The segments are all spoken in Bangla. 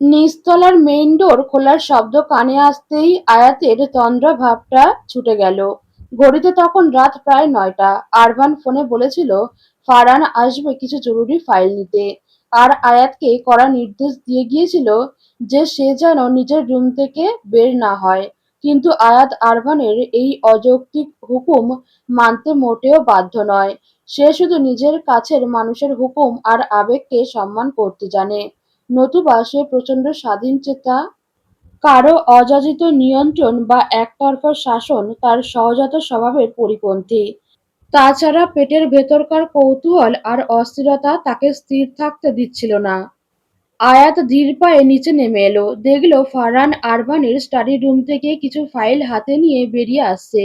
নিচতলার মেইন ডোর খোলার শব্দ কানে আসতেই আয়াতের তন্দ্রা ভাবটা ছুটে গেল। ঘড়িতে তখন রাত প্রায় ৯টা। আরমান ফোনে বলেছিল ফারহান আসবে কিছু জরুরি ফাইল নিতে। আর আয়াতকে কড়া নির্দেশ দিয়ে গিয়েছিল যে সে যেন নিজের রুম থেকে বের না হয়। কিন্তু আয়াত আরমানের এই অযৌক্তিক হুকুম মানতে মোটেও বাধ্য নয়। সে শুধু নিজের কাছের মানুষের হুকুম আর আবেগকে সম্মান করতে জানে। নতুবা সে প্রচণ্ড স্বাধীনচেতা। কারো অযাচিত নিয়ন্ত্রণ বা একতরফা শাসন তার সহজাত স্বভাবের পরিপন্থী। তাছাড়া পেটের ভেতরকার কৌতূহল আর অস্থিরতা তাকে স্থির থাকতে দিচ্ছিল না। আয়াত ধীর পায়ে নিচে নেমে এলো, দেখলো ফারহান আরমানের স্টাডি রুম থেকে কিছু ফাইল হাতে নিয়ে বেরিয়ে আসছে।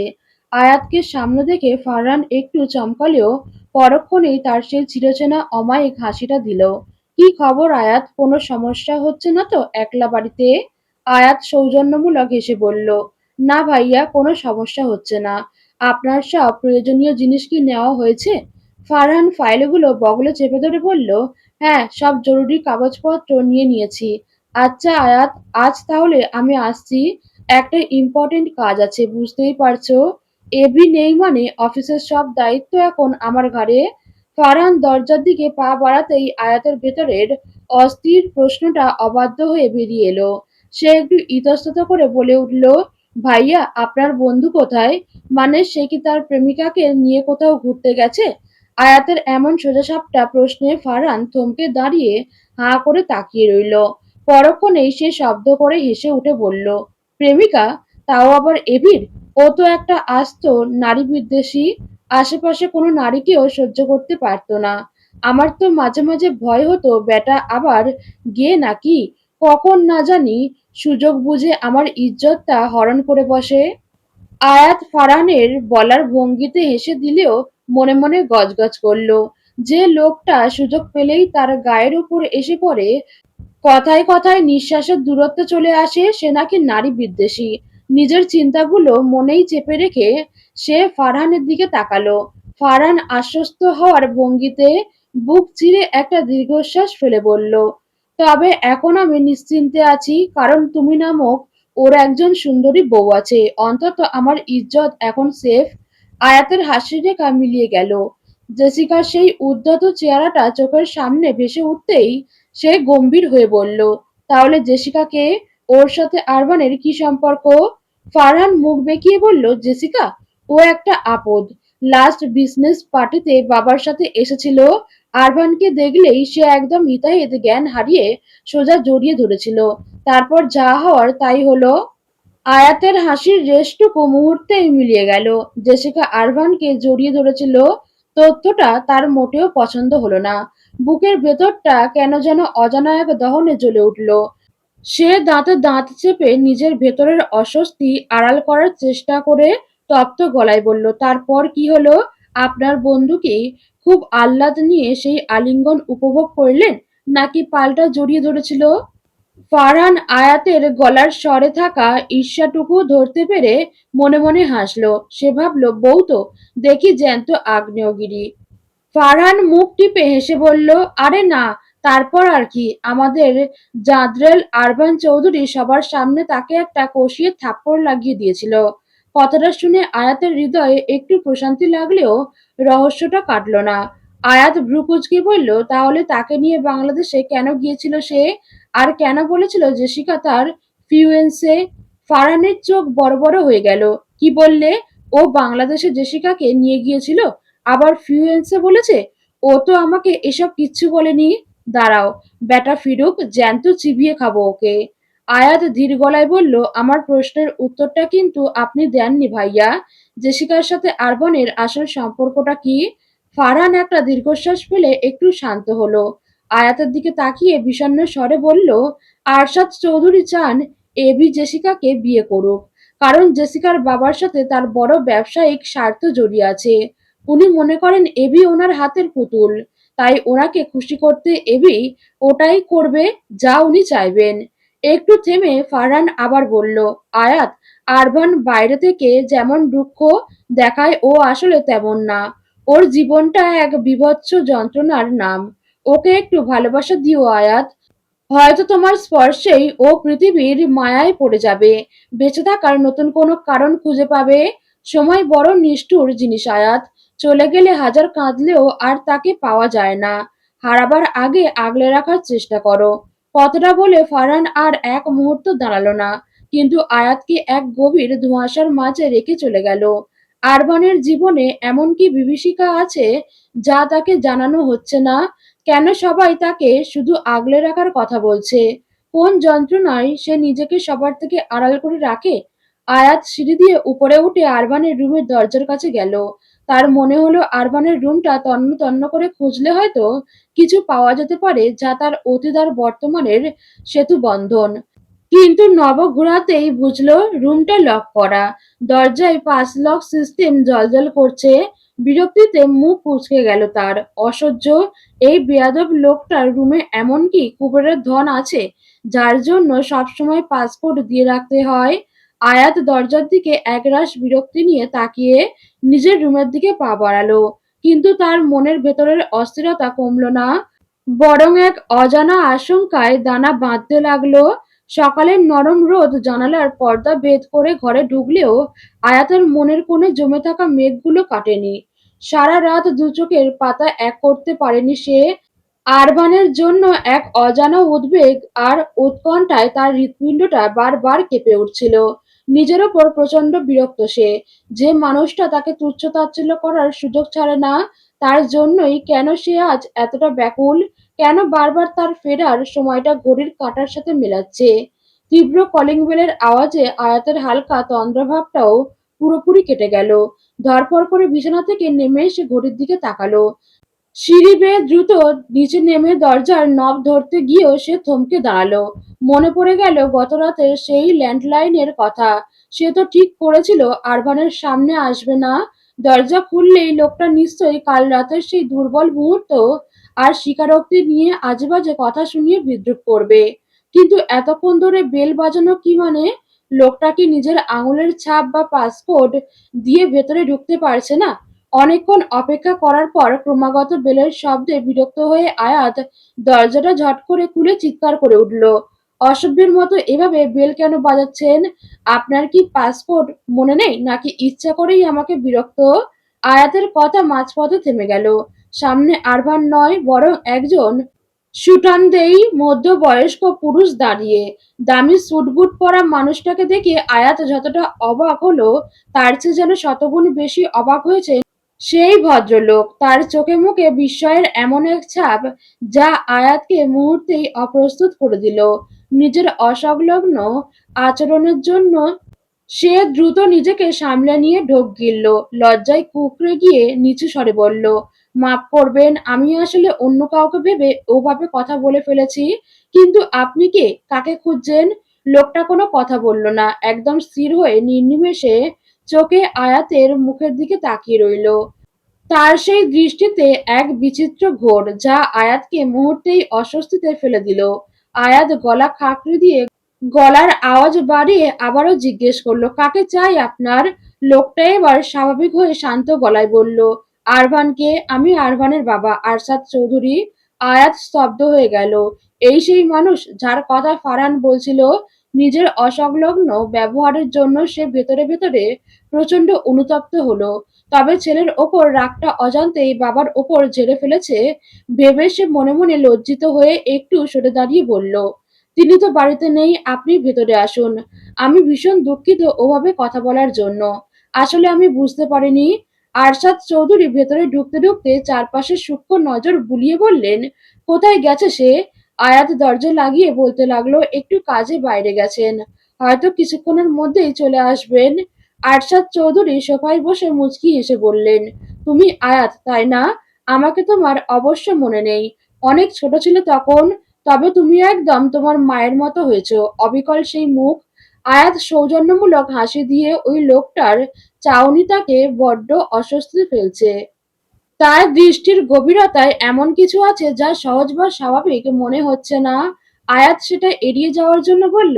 আয়াতকে সামনে দেখে ফারহান একটু চমকালেও পরক্ষণেই তার সেই চিরচেনা অমায়িক হাসিটা দিল। কি খবর আয়াত, কোনো সমস্যা হচ্ছে না তো একলা বাড়িতে? আয়াত সৌজন্যমূলক হেসে বলল, না ভাইয়া, কোনো সমস্যা হচ্ছে না। আপনার সব প্রয়োজনীয় জিনিস কি নেওয়া হয়েছে? ফারহান ফাইলগুলো বগলে চেপে ধরে বলল, হ্যাঁ, সব জরুরি কাগজপত্র নিয়ে নিয়েছি। আচ্ছা আয়াত, আজ তাহলে আমি আসছি। একটা ইম্পর্টেন্ট কাজ আছে, বুঝতেই পারছো। এবি নেই মানে অফিসের সব দায়িত্ব এখন আমার ঘাড়ে। ফারহান দরজার দিকে পা বাড়াতেই আয়াতের ভেতরের অস্থির প্রশ্নটা অবাধ্য হয়ে বেরিয়ে এলো। সে একটু ইতস্তত করে বলে উঠল, ভাইয়া, আপনার বন্ধু কোথায়? মানে সে কি তার প্রেমিকাকে নিয়ে কোথাও ঘুরতে গেছে? আয়াতের এমন সোজাসাপটা প্রশ্নে ফারহান থমকে দাঁড়িয়ে হাঁ করে তাকিয়ে রইল। পরক্ষণেই সে শব্দ করে হেসে উঠে বলল, প্রেমিকা? তাও আবার এবির? ও তো একটা আস্ত নারী বিদ্বেষী। আশেপাশে কোনো নারীকেও সহ্য করতে পারতো না। আমার তো মাঝে মাঝে ভয় হতো ব্যাটা আবার গিয়ে নাকি কখন না জানি সুযোগ বুঝে আমার ইজ্জতটা হরণ করে বসে। আয়াত ফারহানের বলার ভঙ্গিতে হেসে দিলেও মনে মনে গজগজ করল। যে লোকটা সুযোগ পেলেই তার গায়ের উপর এসে পড়ে, কথায় কথায় নিঃশ্বাসের দূরত্বে চলে আসে, সে নাকি নারী বিদ্বেষী। নিজের চিন্তাগুলো মনেই চেপে রেখে সে ফারহানের দিকে তাকালো। ফারহান আশ্বস্ত হওয়ার ভঙ্গিতে বুক চিরে একটা দীর্ঘশ্বাস ফেলে বলল, তবে এখন আমি নিশ্চিন্তে আছি, কারণ তুমি নামক ওর একজন সুন্দরী বউ আছে। অন্তত আমার ইজ্জত এখন সেফ। আয়াতের হাসির রেখা মিলিয়ে গেল। জেসিকার সেই উদ্ধত চেহারাটা চোখের সামনে ভেসে উঠতেই সে গম্ভীর হয়ে বলল, তাহলে জেসিকাকে? ওর সাথে আরমানের কি সম্পর্ক? ফারহান মুখ বেঁকিয়ে বলল, জেসিকা? ও একটা আপদ। লাস্ট বিজনেস পার্টিতে বাবার সাথে এসেছিল। আরমানকে দেখলেই সে একদম হিতাহিত জ্ঞান হারিয়ে সোজা জড়িয়ে ধরেছিল। তারপর যা হওয়ার তাই হলো। আয়াতের হাসির রেশটুকু মুহূর্তেই মিলিয়ে গেল। জেসিকা আরভানকে জড়িয়ে ধরেছিল, তথ্যটা তার মোটেও পছন্দ হলো না। বুকের ভেতরটা কেন যেন অজানা এক দহনে জ্বলে উঠল। সে দাঁতে দাঁত চেপে নিজের ভেতরের অস্বস্তি আড়াল করার চেষ্টা করে তপ্ত গলায় বলল, তারপর কি হলো? আপনার বন্ধু কি খুব আহ্লাদ নিয়ে সেই আলিঙ্গন উপভোগ করলেন, নাকি পাল্টা জড়িয়ে ধরেছিল? ফারহান আয়াতের গলার স্বরে থাকা ঈর্ষাটুকু ধরতে পেরে মনে মনে হাসল। সে ভাবল, বউ তো দেখি জ্যান্ত আগ্নেয়গিরি। ফারহান মুখ টিপে হেসে বলল, আরে না, তারপর আর কি? আমাদের জাদ্রেল আরবান চৌধুরী সবার সামনে তাকে একটা কষিয়ে থাপ্পড় লাগিয়ে দিয়েছিল। কথাটা শুনে আয়াতের হৃদয়ে একটু প্রশান্তি লাগলেও রহস্যটা কাটল না। আয়াত ভ্রু কুঁচকে বলল, তাহলে তাকে নিয়ে বাংলাদেশে কেন গিয়েছিল সে? আর কেন বলেছিল জেসিকা তার ফিউয়েন্সে? ফারহানের চোখ বড় বড় হয়ে গেল। কি বললে? ও বাংলাদেশে জেসিকাকে নিয়ে গিয়েছিল, আবার ফিউয়েন্সে বলেছে? ও তো আমাকে এসব কিচ্ছু বলেনি। দাঁড়াও, ব্যাটা ফিরুক, জ্যান্ত চিবিয়ে খাবো ওকে। আয়াত ধীর গলায় বলল, আমার প্রশ্নের উত্তরটা কিন্তু আপনি দেননি ভাইয়া। জেসিকার সাথে আরবানের আসল সম্পর্কটা কি? ফারহান একটা দীর্ঘশ্বাস ফেলে একটু শান্ত হলো। আয়াতের দিকে তাকিয়ে বিষণ্ণ স্বরে বলল, আরশাদ চৌধুরী চান এবি জেসিকাকে বিয়ে করুক। কারণ জেসিকার বাবার সাথে তার বড় ব্যবসায়িক স্বার্থ জড়িয়ে আছে। উনি মনে করেন এবি ওনার হাতের পুতুল। তাই ওনাকে খুশি করতে এবি ওটাই করবে যা উনি চাইবেন। একটু থেমে ফারহান আবার বলল, আয়াত, আরবান বাইরে থেকে যেমন দুঃখ দেখায় ও আসলে তেমন না। ওর জীবনটা এক বীভৎস যন্ত্রণার নাম। ওকে একটু ভালোবাসা দিও আয়াত। হয়তো তোমার স্পর্শেই ও পৃথিবীর মায়ায় পড়ে যাবে, বেঁচে থাকার নতুন কোনো কারণ খুঁজে পাবে। সময় বড় নিষ্ঠুর জিনিস আয়াত, চলে গেলে হাজার কাঁদলেও আর তাকে পাওয়া যায় না। হারাবার আগে আগলে রাখার চেষ্টা করো। কথাটা বলে ফারহান আর এক মুহূর্ত দাঁড়ালো না, কিন্তু আয়াতকে এক গভীর ধোঁয়াশার মাঝে রেখে চলে গেল। আরবানের জীবনে এমন কি বিভীষিকা আছে যা তাকে জানানো হচ্ছে না? কেন সবাই তাকে শুধু আগলে রাখার কথা বলছে? কোন যন্ত্রণায় সে নিজেকে সবার থেকে আড়াল করে রাখে? আয়াত সিঁড়ি দিয়ে উপরে উঠে আরবানের রুমের দরজার কাছে গেল। তার মনে হলো আরবানের রুমটা তন্ন তন্ন করে খুঁজলে হয়তো কিছু পাওয়া যেতে পারে যা তার অতীত আর বর্তমানের সেতু বন্ধন। কিন্তু নব ঘোরাতেই বুঝলো রুমটা লক করা। দরজায় পাঁচ লক সিস্টেম জ্বলজ্বল করছে। বিরক্তিতে মুখ কুঁচকে গেল তার। অসহ্য! এই বেয়াদব লোকটার রুমে এমন কি কুবেরের ধন আছে যার জন্য সবসময় পাসপোর্ট দিয়ে রাখতে হয়? আয়াত দরজার দিকে একরাশ বিরক্তি নিয়ে তাকিয়ে নিজের রুমের দিকে পা বাড়ালো। কিন্তু তার মনের ভেতরের অস্থিরতা কমলো না, বরং এক অজানা আশঙ্কায় দানা বাঁধতে লাগলো। সকালের নরম রোদ জানালার পর্দা ভেদ করে ঘরে ঢুকলেও আয়াতের মনের কোণে জমে থাকা মেঘগুলো কাটেনি। সারা রাত দু চোখের পাতা এক করতে পারেনি সে। আরবানের জন্য এক অজানা উদ্বেগ আর উৎকণ্ঠায় তার হৃৎপিণ্ডটা বারবার কেঁপে উঠছিল। নিজের ওপর প্রচণ্ড বিরক্ত সে। যে মানুষটা তাকে তুচ্ছ-তাচ্ছিল্য করার সুযোগ ছাড়ে না, তার জন্যই কেন সে আজ এতটা ব্যাকুল? কেন বারবার তার ফেরার সময়টা ঘড়ির কাঁটার সাথে মেলাচ্ছে? তীব্র কলিং বেলের আওয়াজে আয়াতের হালকা তন্দ্রাভাবটাও পুরোপুরি কেটে গেল। ধড়ফড় করে বিছানা থেকে নেমে সে ঘড়ির দিকে তাকালো। সিঁড়ি বেয়ে দ্রুত নিচে নেমে দরজার নব ধরতে গিয়েও সে থমকে দাঁড়ালো। মনে পড়ে গেল গতরাতের সেই ল্যান্ডলাইনের কথা। সে তো ঠিক করেছিল আরবানের সামনে আসবে না। দরজা খুললেই লোকটা নিশ্চয়ই কাল রাতের সেই দুর্বল মুহূর্ত আর স্বীকারোক্তি নিয়ে আজেবাজে কথা শুনিয়ে বিদ্রূপ করবে। কিন্তু এতক্ষণ ধরে বেল বাজানো কি মানে? লোকটা কি নিজের আঙুলের ছাপ বা পাসপোর্ট দিয়ে ভেতরে ঢুকতে পারছে না? অনেকক্ষণ অপেক্ষা করার পর ক্রমাগত বেলের শব্দে বিরক্ত হয়ে আয়াত দরজাটা ঝট করে খুলে চিৎকার করে উঠল, অসভ্যের মতো এভাবে বেল কেন বাজাচ্ছেন? আপনার কি পাসপোর্ট মনে নেই, নাকি ইচ্ছা করেই আমাকে বিরক্ত? আয়াতের কথা মাঝপথে থেমে গেল। সামনে আরভান নয়, বরং একজন সুঠামদেহী মধ্যবয়স্ক পুরুষ দাঁড়িয়ে। দামি স্যুট-বুট পরা মানুষটাকে দেখে আয়াত যতটা অবাক হলো, তার চেয়ে যেন শতগুণ বেশি অবাক হয়েছে সেই ভদ্রলোক। তার চোখে মুখে বিস্ময়ের এমন এক ছাপ যা আয়াতকে মুহূর্তেই অপ্রস্তুত করে দিল। নিজের অসংলগ্ন আচরণের জন্য সে দ্রুত নিজেকে সামলে নিয়ে ঢোক গিলল। লজ্জায় কুঁকড়ে গিয়ে নিচু স্বরে বলল, মাফ করবেন, আমি আসলে অন্য কাউকে ভেবে ওভাবে কথা বলে ফেলেছি। কিন্তু আপনি কে? কাকে খুঁজছেন? লোকটা কোনো কথা বলল না, একদম স্থির হয়ে নির্নিমেষে চোখে আয়াতের মুখের দিকে তাকিয়ে রইল। তার সেই দৃষ্টিতে এক বিচিত্র ঘোর যা আয়াতকে মুহূর্তেই অস্বস্তিতে ফেলে দিল। আয়াত গলা খাঁকড়ে দিয়ে গলার আওয়াজ বাড়িয়ে আবারও জিজ্ঞেস করলো, কাকে চাই আপনার? লোকটা এবার স্বাভাবিক হয়ে শান্ত গলায় বলল, আরভানকে। আমি আরভানের বাবা, আরশাদ চৌধুরী। আয়াত স্তব্ধ হয়ে গেল। এই সেই মানুষ যার কথা ফারহান বলছিল। নিজের অসংলগ্ন ব্যবহারের জন্য সে ভেতরে ভেতরে প্রচন্ড অনুতপ্ত হলো। তবে ছেলের ওপর রাগটা অজান্তেই বাবার ওপর ঝেড়ে ফেলেছে ভেবে সে মনে মনে লজ্জিত হয়ে একটু সরে দাঁড়িয়ে বলল, তিনি তো বাড়িতে নেই, আপনি ভেতরে আসুন। আমি ভীষণ দুঃখিত ওভাবে কথা বলার জন্য। আসলে আমি বুঝতে পারিনি। আরশাদ চৌধুরী ভেতরে ঢুকতে ঢুকতে চারপাশে সূক্ষ্ম নজর বুলিয়ে বললেন, কোথায় গেছে সে? আয়াত দরজা লাগিয়ে বলতে লাগলো, একটু কাজে বাইরে গেছেন, হয়তো কিছুক্ষণের মধ্যেই চলে আসবেন। আরশাদ চৌধুরী সোফায় বসে মুচকি হেসে বললেন, তুমি আয়াত, তাই না? আমাকে তোমার অবশ্য মনে নেই, অনেক ছোট ছিলে তখন। তবে তুমি একদম তোমার মায়ের মতো হয়েছো, অবিকল সেই মুখ। আয়াত সৌজন্যমূলক হাসি দিয়ে ওই লোকটার চাউনিটাকে বড্ড অস্বস্তিতে ফেলছে। তার দৃষ্টির গভীরতায় এমন কিছু আছে যা সহজ বা স্বাভাবিক মনে হচ্ছে না। আয়াত সেটা এড়িয়ে যাওয়ার জন্য বলল,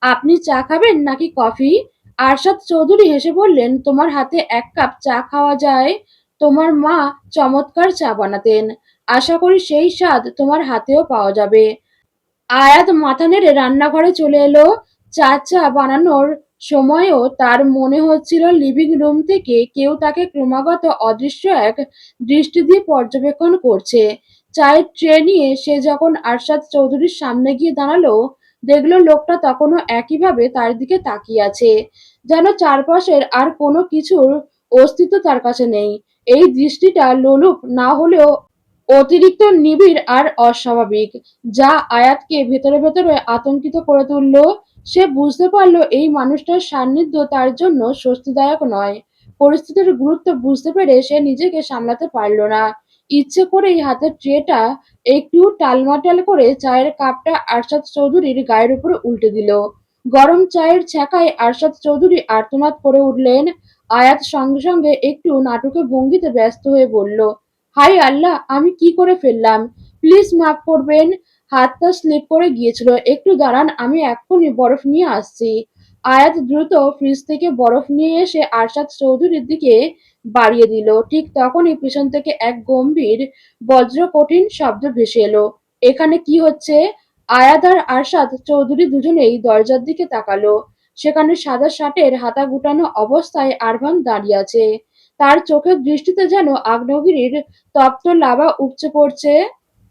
আপনি চা খাবেন নাকি কফি? আরশাদ চৌধুরী হেসে বললেন, তোমার হাতে এক কাপ চা খাওয়া যায়? তোমার মা চমৎকার চা বানাতেন। আশা করি সেই স্বাদ তোমার হাতেও পাওয়া যাবে। আয়াত মাথা নেড়ে রান্নাঘরে চলে এলো। চা বানানোর সময়ও তার মনে হচ্ছিল লিভিং রুম থেকে কেউ তাকে ক্রমাগত অদৃশ্য এক দৃষ্টি দিয়ে পর্যবেক্ষণ করছে। চায়ের ট্রে নিয়ে সে যখন আরশাদ চৌধুরীর সামনে গিয়ে দাঁড়ালো, দেখলো লোকটা তখনও একইভাবে তার দিকে তাকিয়ে আছে, যেন চারপাশের আর কোনো কিছুর অস্তিত্ব তার কাছে নেই। এই দৃষ্টিটা লোলুপ না হলেও অতিরিক্ত নিবিড় আর অস্বাভাবিক, যা আয়াতকে ভেতরে ভেতরে আতঙ্কিত করে তুলল। সে বুঝতে পারল এই মানুষটার সান্নিধ্য তার জন্য স্বস্তিদায়ক নয়। পরিস্থিতির গুরুত্ব বুঝতে পেরে সে নিজেকে সামলাতে পারল না। ইচ্ছে করেই হাতের ট্রেটা একটু টালমাটাল করে চায়ের কাপটা আরশাদ চৌধুরীর গায়ের উপর উল্টে দিল। গরম চায়ের ছ্যাঁকায় আরশাদ চৌধুরী আর্তনাদ করে উঠলেন। আয়াত সঙ্গে সঙ্গে একটু নাটুকে ভঙ্গিতে ব্যস্ত হয়ে বলল, হায় আল্লাহ! আমি কি করে ফেললাম? প্লিজ মাফ করবেন। হাতটা স্লিপ করে গিয়েছিল। একটু দাঁড়ান, আমি এক্ষুনি বরফ নিয়ে আসছি। আয়াত দ্রুত ফ্রিজ থেকে বরফ নিয়ে এসে আরশাদ চৌধুরীর দিকে বাড়িয়ে দিল। ঠিক তখনই পিছন থেকে এক গম্ভীর বজ্রকঠিন শব্দ ভেসে এলো। এখানে কি হচ্ছে? আয়াত আর আরশাদ চৌধুরী দুজনেই দরজার দিকে তাকালো। সেখানে সাদা শার্টের হাতা গুটানো অবস্থায় আরভান দাঁড়িয়ে আছে। তার চোখের দৃষ্টিতে যেন আগ্নেয়গিরির তপ্ত লাভা উপচে পড়ছে।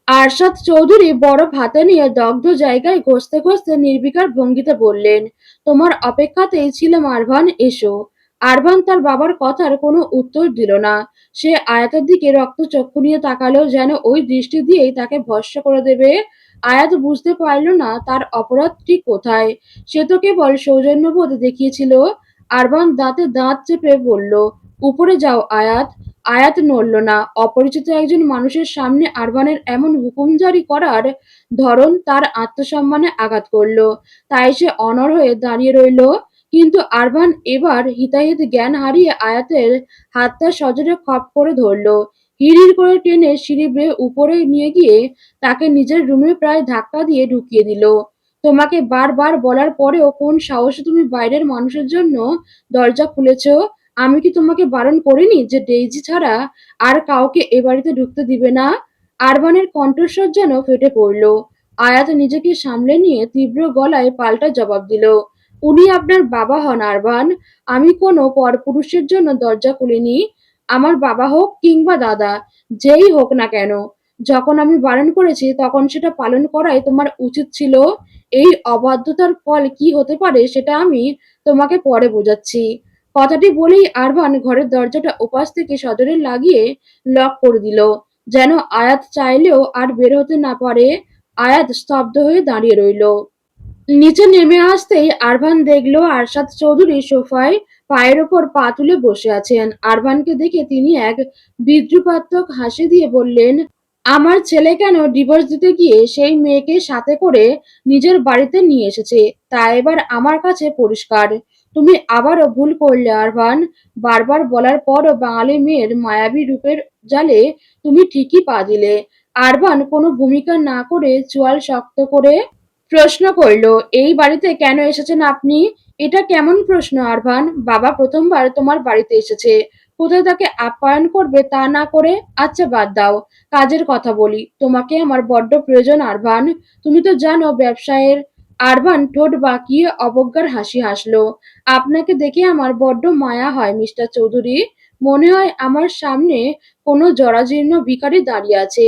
আরশাদ চৌধুরী বরফ হাতে নিয়ে দগ্ধ জায়গায় ঘষতে ঘষতে নির্বিকার ভঙ্গিতে বললেন, তোমার অপেক্ষাতেই ছিলাম আরভান, এসো। আরভান তার বাবার কথার কোনো উত্তর দিল না। সে আয়াতের দিকে রক্তচক্ষু নিয়ে তাকালো, যেন ওই দৃষ্টি দিয়েই তাকে ভস্ম করে দেবে। আয়াত বুঝতে পারল না তার অপরাধটি কোথায়। সে তো কেবল সৌজন্যবোধ দেখিয়েছিল। আরভান দাঁতে দাঁত চেপে বলল, উপরে যাও আয়াত। আয়াত নড়ল না। অপরিচিত একজন মানুষের সামনে আরভানের এমন হুকুম জারি করার ধরন তার আত্মসম্মানে আঘাত করল। তাই সে অনড় হয়ে দাঁড়িয়ে রইল। কিন্তু আরভান এবার হিতাহিত জ্ঞান হারিয়ে আয়াতের হাতটা সজোরে খপ করে ধরল। হিড়হিড় করে টেনে সিঁড়ি বেয়ে উপরে নিয়ে গিয়ে তাকে নিজের রুমে প্রায় ধাক্কা দিয়ে ঢুকিয়ে দিল। তোমাকে বারবার বলার পরেও কোন সাহসে তুমি বাইরের মানুষের জন্য দরজা খুলেছ? আমি কি তোমাকে বারণ করিনি যে ডেইজি ছাড়া আর কাউকে এ বাড়িতে ঢুকতে দিবে না? আরবানের কণ্ঠস্বর যেন ফেটে পড়ল। আয়াত নিজেকে সামলে নিয়ে তীব্র গলায় পাল্টা জবাব দিল, উনি আপনার বাবা হন আরবান। আমি কোনো পরপুরুষের জন্য দরজা খুলিনি। আমার বাবা হোক কিংবা দাদা, যেই হোক না কেন, যখন আমি বারণ করেছি তখন সেটা পালন করাই তোমার উচিত ছিল। এই অবাধ্যতার ফল কি হতে পারে সেটা আমি তোমাকে পরে বোঝাচ্ছি। কথাটি বলেই আরভান ঘরের দরজাটা ওপাশ থেকে সজোরে লাগিয়ে লক করে দিল, যেন আয়াত চাইলেও আর বের হতে না পারে। আয়াত স্তব্ধ হয়ে দাঁড়িয়ে রইল। নিচে নেমে আসতেই আরভান দেখলো আরশাদ চৌধুরী সোফায় পায়ের ওপর পা তুলে বসে আছেন। আরভানকে দেখে তিনি এক বিদ্রুপাত্মক হাসি দিয়ে বললেন, আমার ছেলে কেন ডিভোর্স দিতে গিয়ে সেই মেয়েকে সাথে করে নিজের বাড়িতে নিয়ে এসেছে তা এবার আমার কাছে পরিষ্কার। তুমি আবারও ভুল করলে আরভান। বারবার বলার পরও বাঙালি মেয়ের মায়াবী রূপের জালে তুমি ঠিকই পা দিলে। আরভান কোনো ভূমিকা না করে চোয়াল শক্ত করে প্রশ্ন করল, এই বাড়িতে কেন এসেছেন আপনি? এটা কেমন প্রশ্ন আরভান? বাবা প্রথমবার তোমার বাড়িতে এসেছে, কোথায় তাকে আপ্যায়ন করবে তা না করে? আচ্ছা বাদ দাও, কাজের কথা বলি। তোমাকে আমার বড্ড প্রয়োজন আরভান। তুমি তো জানো ব্যবসায়ের। আরভান ঠোঁট বাঁকিয়ে অবজ্ঞার হাসি হাসল। আপনাকে দেখে আমার বড্ড মায়া হয় মিস্টার চৌধুরী। মনে হয় আমার সামনে কোনো জরাজীর্ণ ভিখারি দাঁড়িয়ে আছে,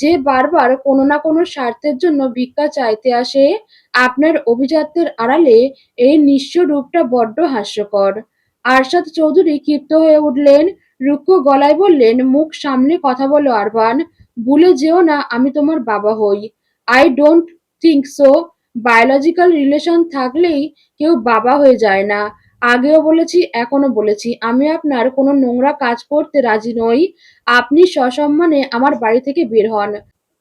যে বারবার কোনো না কোনো স্বার্থের জন্য ভিক্ষা চাইতে আসে। আপনার অভিজাত্যের আড়ালে এই নিঃস্ব রূপটা বড্ড হাস্যকর। আরশাদ চৌধুরী ক্ষিপ্ত হয়ে উঠলেন। রুক্ষ গলায় বললেন, মুখ সামলে কথা বলো আরভান। ভুলে যেও না আমি তোমার বাবা হই। I don't think so. Biological relation থাকলেই কেউ বাবা হয়ে যায় না। আগেও বলেছি, এখনো বলেছি, আমি আপনার কোনো নোংরা কাজ করতে রাজি নই। আপনি সসম্মানে আমার বাড়ি থেকে বের হন,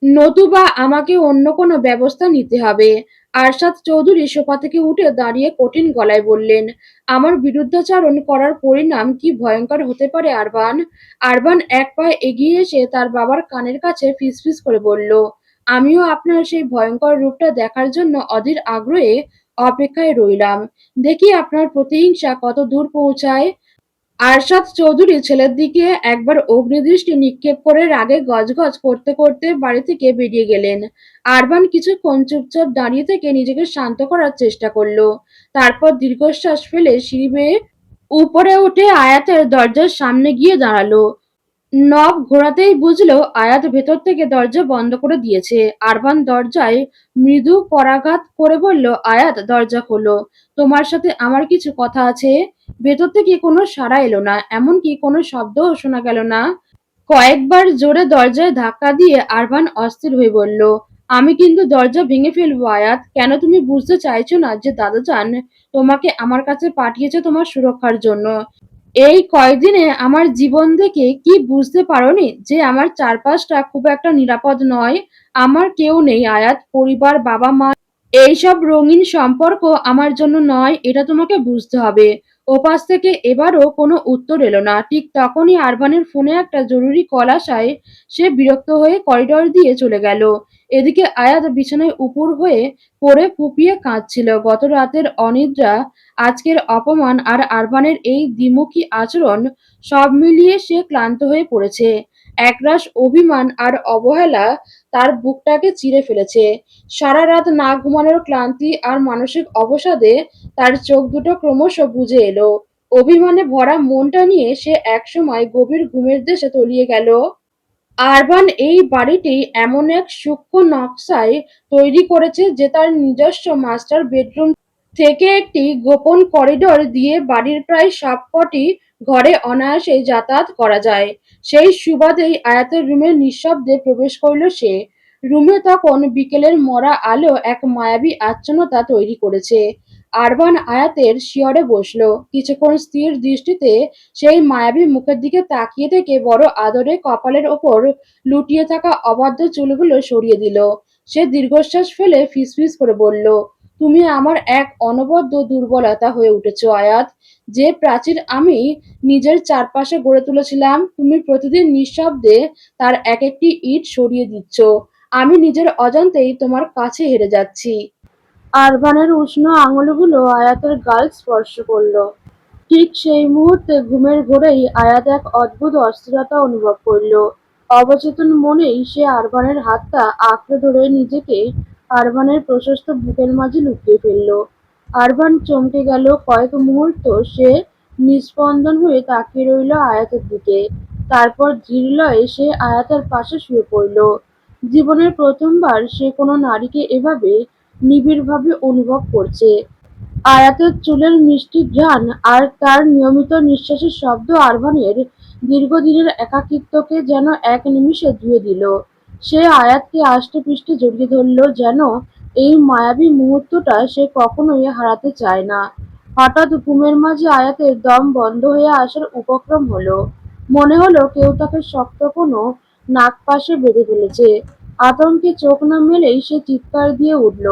নতুবা আমাকে অন্য কোনো ব্যবস্থা নিতে হবে। আরশাদ চৌধুরী সোফা থেকে উঠে দাঁড়িয়ে কঠিন গলায় বললেন, আমার বিরুদ্ধাচরণ করার পরিণাম কি ভয়ঙ্কর হতে পারে আরভান? আরভান এক পা এগিয়ে এসে তার বাবার কানের কাছে ফিসফিস করে বলল, আমিও আপনার সেই ভয়ঙ্কর রূপটা দেখার জন্য অধীর আগ্রহে অপেক্ষায় রইলাম। দেখি আপনার প্রতিহিংসা কত দূর পৌঁছায়। আরশাদ চৌধুরী ছেলের দিকে একবার অগ্নিদৃষ্টি নিক্ষেপ করে রাগে গজগজ করতে করতে বাড়ি থেকে বেরিয়ে গেলেন। আরবান কিছুক্ষণ চুপচাপ দাঁড়িয়ে থেকে নিজেকে শান্ত করার চেষ্টা করলো। তারপর দীর্ঘশ্বাস ফেলে সিঁড়ি বেয়ে উপরে উঠে আয়াতের দরজার সামনে গিয়ে দাঁড়ালো। নব ঘোরাতেই বুঝলো আয়াত ভেতর থেকে দরজা বন্ধ করে দিয়েছে। আরবান দরজায় মৃদু করাঘাত করে বলল, আয়াত দরজা খোলো, তোমার সাথে আমার কিছু কথা আছে। ভেতর থেকে কোনো সাড়া এলো না, এমনকি কোনো শব্দও শোনা গেল না। কয়েকবার জোরে দরজায় ধাক্কা দিয়ে আরবান অস্থির হয়ে বলল, আমি কিন্তু দরজা ভেঙে ফেলবো আয়াত। কেন তুমি বুঝতে চাইছো না যে দাদাজান তোমাকে আমার কাছে পাঠিয়েছে তোমার সুরক্ষার জন্য? এই কয়দিনে আমার জীবন দেখে কি বুঝতে পারোনি যে আমার চারপাশটা খুব একটা নিরাপদ নয়? আমার কেউ নেই আয়াত, পরিবার, বাবা-মা, এইসব রঙিন সম্পর্ক আমার জন্য নয়, এটা তোমাকে বুঝতে হবে। ওপাশ থেকে এবারও কোনো উত্তর এলো না। ঠিক তখনই আরবানের ফোনে একটা জরুরি কল আসায় সে বিরক্ত হয়ে করিডর দিয়ে চলে গেল। এদিকে আয়াত বিছানায় উপুড় হয়ে পড়ে ফুঁপিয়ে কাঁদছিল। গত রাতের অনিদ্রা, আজকের অপমান আর আরবানের এই দ্বিমুখী আচরণ, সব মিলিয়ে সে ক্লান্ত হয়ে পড়েছে। একরাশ অভিমান আর অবহেলা তার বুকটাকে চিরে ফেলেছে। সারা রাত না ঘুমানোর ক্লান্তি আর মানসিক অবসাদে তার চোখ দুটো ক্রমশ বুজে এলো। অভিমানে ভরা মনটা নিয়ে সে একসময় গভীর ঘুমের দেশে তলিয়ে গেল। আরবান এই বাড়িটি এমন এক সূক্ষ্ম নকশায় তৈরি করেছে যে তার নিজস্ব মাস্টার বেডরুম থেকে একটি গোপন করিডর দিয়ে বাড়ির প্রায় সবকটি ঘরে অনায়াসে যাতায়াত করা যায়। সেই সুবাদেই আয়াতের রুমে নিঃশব্দে প্রবেশ করল সে। রুমে তখন বিকেলের মরা আলো এক মায়াবী আচ্ছন্নতা তৈরি করেছে। আরবান আয়াতের শিয়রে বসল। কিছুক্ষণ স্থির দৃষ্টিতে সেই মায়াবী মুখের দিকে তাকিয়ে থেকে বড় আদরে কপালের ওপর লুটিয়ে থাকা অবাধ্য চুলগুলো সরিয়ে দিল। সে দীর্ঘশ্বাস ফেলে ফিসফিস করে বলল, তুমি আমার এক অনবদ্য দুর্বলতা হয়ে উঠেছ আয়াত। যে প্রাচীর আমি নিজের চারপাশে গড়ে তুলেছিলাম, তুমি প্রতিদিন নিঃশব্দে তার এক একটি ইট সরিয়ে দিচ্ছ। আমি নিজের অজান্তেই তোমার কাছে হেরে যাচ্ছি। আরবানের উষ্ণ আঙুলগুলো আয়াতের গাল স্পর্শ করল। ঠিক সেই মুহূর্তে ঘুমের ঘোরেই আয়াত এক অদ্ভুত অস্থিরতা অনুভব করল। অবচেতন মনেই সে আরবানের হাতটা আঁকড়ে ধরে নিজেকে আরবানের প্রশস্ত বুকের মাঝে লুকিয়ে ফেলল। আরবান চমকে গেল। কয়েক মুহূর্ত সে নিস্পন্দন হয়ে তাকিয়ে রইল আয়াতের দিকে। তারপর ধীর লয়ে সে আয়াতের পাশে শুয়ে পড়ল। জীবনের প্রথমবার সে কোনো নারীকে এভাবে নিবিড়ভাবে অনুভব করছে। আয়াতের চুলের মিষ্টি ঘ্রাণ আর তার নিয়মিত নিঃশ্বাসের শব্দ আরবানের দীর্ঘদিনের একাকিত্বকে যেন এক নিমিষে ধুয়ে দিল। সে আয়াতকে আষ্টেপৃষ্ঠে জড়িয়ে ধরল, যেন এই মায়াবী মুহূর্তটা সে কখনোই হারাতে চায় না। হঠাৎ ঘুমের মাঝে আয়াতের দম বন্ধ হয়ে আসার উপক্রম হলো। মনে হলো কেউ তাকে শক্ত কোনো নাগপাশে বেঁধে ফেলেছে। আতঙ্কে চোখ না মেলেই সে চিৎকার দিয়ে উঠল।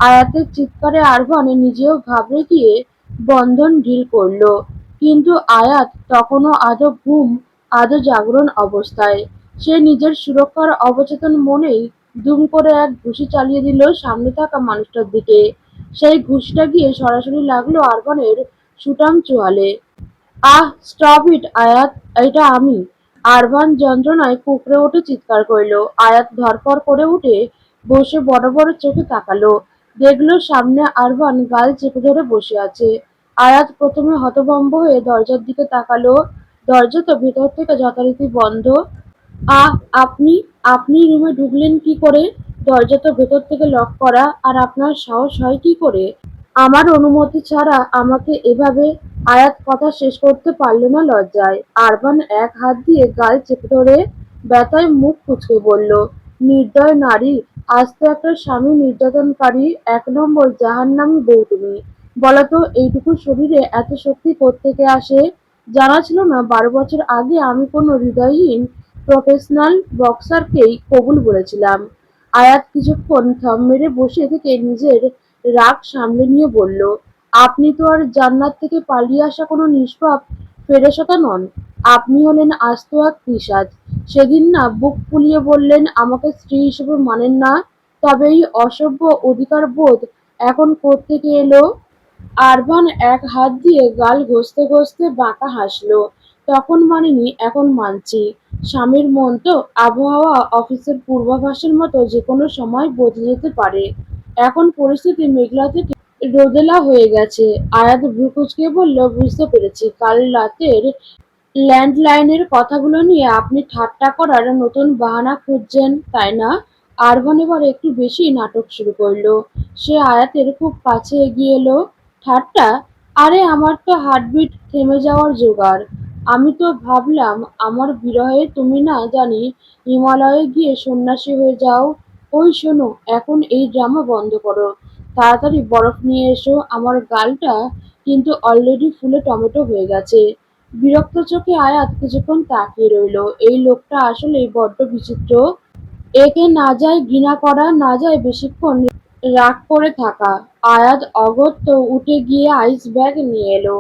আয়াতের চিৎকারে আরবান নিজেও ঘাবড়ে গিয়ে বন্ধন ঢিল করল। কিন্তু আয়াত তখনও আধো ঘুম আধো জাগরণ অবস্থায়। সে নিজের সুরক্ষার অবচেতন মনেই দুম করে এক ঘুষি চালিয়ে দিল সামনে থাকা মানুষটার দিকে। সেই ঘুষিটা গিয়ে সরাসরি লাগলো আরবানের সুঠাম চোয়ালে। আহ, স্টপ ইট আয়াত, এটা আমি। আরবান যন্ত্রণায় কুঁকড়ে উঠে চিৎকার করল। আয়াত ধরফর করে উঠে বসে বড় বড় চোখে তাকালো। দেখলো সামনে আরবান গাল চেপে ধরে বসে আছে। আয়াত প্রথমে হতভম্ব হয়ে দরজার দিকে তাকালো। দরজা তো ভেতর থেকে যথারীতি বন্ধ। আহ, আপনি আপনি রুমে ঢুকলেন কি করে? দরজা তো ভেতর থেকে লক করা, আর আপনার সাহস হয় কি করে আমার অনুমতি ছাড়া আমাকে এভাবে? আয়াত কথা শেষ করতে পারল না লজ্জায়। আরবান এক হাত দিয়ে গাল চেপে ধরে ব্যথায় মুখ কুঁচকে বলল, নির্দয় নারী, আজ তো একটা স্বামী নির্যাতনকারী, এক নম্বর জাহান্নামী বউ তুমি। বলতো এইটুকু শরীরে এত শক্তি কোত্থেকে আসে? জানা ছিল না 12 বছর আগে আমি কোনো হৃদয়হীন প্রফেশনাল বক্সারকেই কবুল বলেছিলাম। আয়াত কিছুক্ষণ থম মেরে বসে থেকে নিজের রাগ সামলে নিয়ে বলল, আপনি তো আর জান্নাত থেকে পালিয়ে আসা কোনো নিষ্পাপ ফেরেশতা নন। আপনি হলেন আস্ত এক পিশাচ। সেদিন না বুক ফুলিয়ে বললেন আমাকে স্ত্রী হিসেবে মানেন না? তবে এই অসভ্য অধিকার বোধ এখন কোত্থেকে এলো? আরবান এক হাত দিয়ে গাল ঘষতে ঘষতে বাঁকা হাসলো। তখন মানিনি, এখন মানছি। স্বামীর মন তো। আবহাওয়া অফিসের পূর্বাভাসের মতো যেকোনো সময় বদলে যেতে পারে। এখন পরিস্থিতি মেঘলা থেকে রোদেলা হয়ে গেছে। আয়াত ভ্রু কুঁচকে বলল, বুঝতে পেরেছি। কাল রাতের ল্যান্ডলাইনের কথাগুলো নিয়ে আপনি ঠাট্টা করার নতুন বাহানা খুঁজছেন, তাই না? আরভান এবার একটু বেশি নাটক শুরু করলো। সে আয়াতের খুব কাছে এগিয়ে এলো। ঠাট্টা? আরে আমার তো হার্টবিট থেমে যাওয়ার জোগাড়। আমি তো ভাবলাম আমার বিরহে তুমি না জানি হিমালয়ে গিয়ে সন্ন্যাসী হয়ে যাও। ওই শোনো, এখন এই ড্রামা বন্ধ করো। তাড়াতাড়ি বরফ নিয়ে এসো। আমার গালটা কিন্তু অলরেডি ফুলে টমেটো হয়ে গেছে। বিরক্ত চোখে আয়াত কিছুক্ষণ তাকিয়ে রইল। এই লোকটা আসলেই বড্ড বিচিত্র। একে না যায় ঘৃণা করা, না যায় বেশিক্ষণ রাগ করে থাকা। আয়াত অগত্যা উঠে গিয়ে আইস ব্যাগ নিয়ে এলো।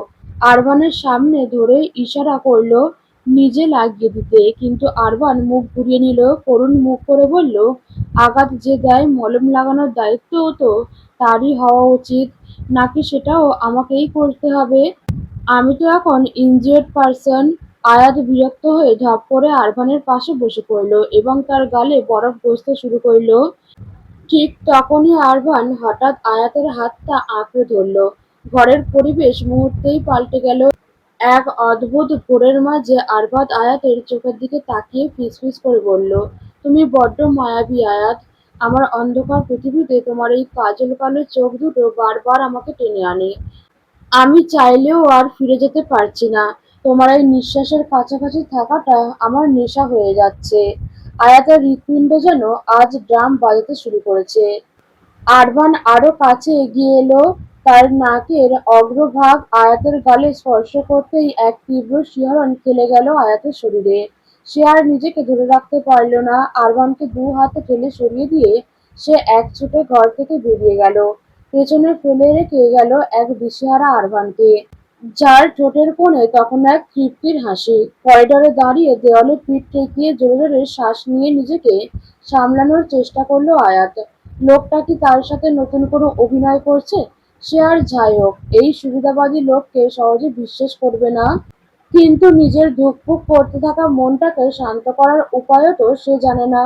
আরবানের সামনে ধরে ইশারা করলো নিজে লাগিয়ে দিতে, কিন্তু আরবান মুখ ঘুরিয়ে নিল, করুণ মুখ করে বলল, আঘাত যে দেয় মলম লাগানোর দায়িত্বও তো তারই হওয়া উচিত, নাকি সেটাও আমাকেই করতে হবে? আমি তো এখন ইনজিওর্ড পারসন। আয়াত বিরক্ত হয়ে ঝপ করে আরভানের পাশে বসে পড়ল এবং তার গালে বরফ ঘষতে শুরু করল। ঠিক তখনই আরভান হঠাৎ আয়াতের হাতটা আঁকড়ে ধরল। ঘরের পরিবেশ মুহূর্তেই পাল্টে গেল। এক অদ্ভুত ঘোরের মাঝে আরবাজ আয়াতের চোখের দিকে তাকিয়ে ফিসফিস করে বলল, তুমি বড্ড মায়াবী আয়াত। আমার অন্ধকার পৃথিবীতে তোমার এই কাজল কালো চোখ দুটো বারবার আমাকে টেনে আনে। আমি চাইলেও আর ফিরে যেতে পারছি না। তোমার এই নিঃশ্বাসের কাছাকাছি থাকাটা আমার নেশা হয়ে যাচ্ছে। আয়াতের হৃৎপিণ্ড যেন আজ ড্রাম বাজাতে শুরু করেছে। আরমান আরো কাছে এগিয়ে এলো। তার নাকের অগ্রভাগ আয়াতের গালে স্পর্শ করতেই এক তীব্র শিহরণ খেলে গেল আয়াতের শরীরে। সে আর নিজেকে ধরে রাখতে পারল না। আরমানকে দু হাতে ঠেলে সরিয়ে দিয়ে সে এক ছুটে ঘর থেকে বেরিয়ে গেল, পেছনে ফেলে রেখে গেল এক দিশেহারা আরমানকে, যার ঠোঁটের কোণে তখন এক তৃপ্তির হাসি। করিডরে দাঁড়িয়ে দেওয়ালে পিঠ ঠেকিয়ে জোরে জোরে শ্বাস নিয়ে নিজেকে সামলানোর চেষ্টা করলো আয়াত। লোকটা কি তার সাথে নতুন কোনো অভিনয় করছে? সে আর যাই হোক, এই সুবিধাবাদী লোককে সহজে বিশ্বাস করবে না। কিন্তু নিজের ধুকপুক করতে থাকা মনটাকে শান্ত করার উপায়ও তো সে জানে না।